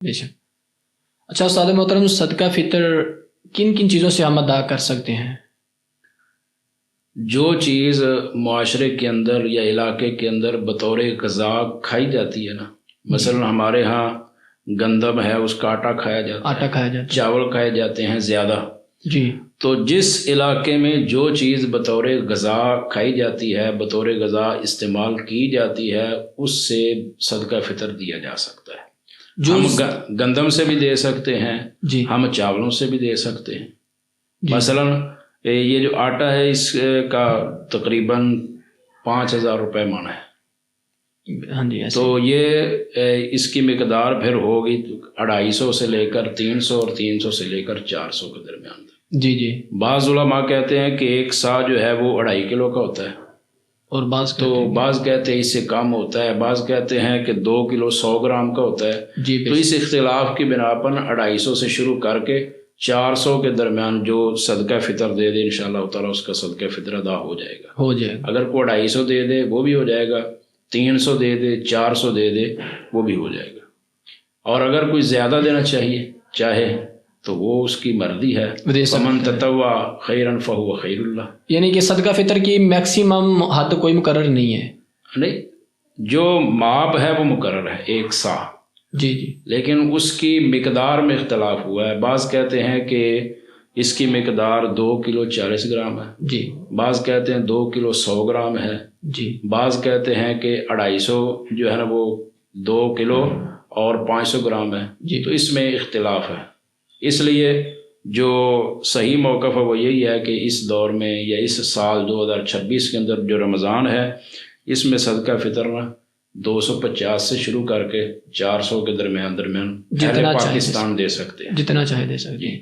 بے شک. اچھا استاد محترم، صدقہ فطر کن کن چیزوں سے ہم ادا کر سکتے ہیں؟ جو چیز معاشرے کے اندر یا علاقے کے اندر بطور غذا کھائی جاتی ہے نا، مثلا ہمارے ہاں گندم ہے، اس کا آٹا کھایا جاتا ہے، چاول کھائے جاتے ہیں زیادہ. جی. تو جس علاقے میں جو چیز بطور غذا کھائی جاتی ہے، بطور غذا استعمال کی جاتی ہے، اس سے صدقہ فطر دیا جا سکتا ہے. ہم گندم سے بھی دے سکتے ہیں، جی. ہم چاولوں سے بھی دے سکتے ہیں. جی. مثلا یہ جو آٹا ہے اس کا تقریباً 5,000 روپے من ہے. ہاں جی. تو یہ اس کی مقدار پھر ہوگی 250 سے لے کر 300 اور 300 سے لے کر 400 کے درمیان. جی جی. بعض علماء کہتے ہیں کہ ایک سا جو ہے وہ 2.5 کلو کا ہوتا ہے، اور بعض کہتے ہیں اس سے کم ہوتا ہے، بعض کہتے ہیں کہ 2 کلو 100 گرام کا ہوتا ہے. جی. تو اس اختلاف کی بنا پر 250 سے شروع کر کے 400 کے درمیان جو صدقہ فطر دے دے انشاءاللہ تعالیٰ اس کا صدقہ فطر ادا ہو جائے گا. اگر کوئی 250 دے دے وہ بھی ہو جائے گا، 300 دے دے، 400 دے دے وہ بھی ہو جائے گا. اور اگر کوئی زیادہ دینا چاہے تو وہ اس کی مرضی ہے. فمن تطوع خیرا فہو خیر اللہ. یعنی کہ صدقہ فطر کی میکسیمم حد کوئی مقرر نہیں ہے؟ نہیں، جو ماپ ہے وہ مقرر ہے 1 سا. جی جی. لیکن اس کی مقدار میں اختلاف ہوا ہے. بعض کہتے ہیں کہ اس کی مقدار 2 کلو 40 گرام ہے. جی. بعض کہتے ہیں 2 کلو 100 گرام ہے. جی. بعض کہتے ہیں کہ 250 جو ہے نا وہ 2 کلو اور 500 گرام ہے. جی. تو اس میں اختلاف ہے. اس لیے جو صحیح موقف ہے وہ یہی ہے کہ اس دور میں یا اس سال 2026 کے اندر جو رمضان ہے اس میں صدقہ فطر نا 250 سے شروع کر کے 400 کے درمیان جتنا پاکستان دے سکتے ہیں، جتنا چاہے دے سکتے ہیں.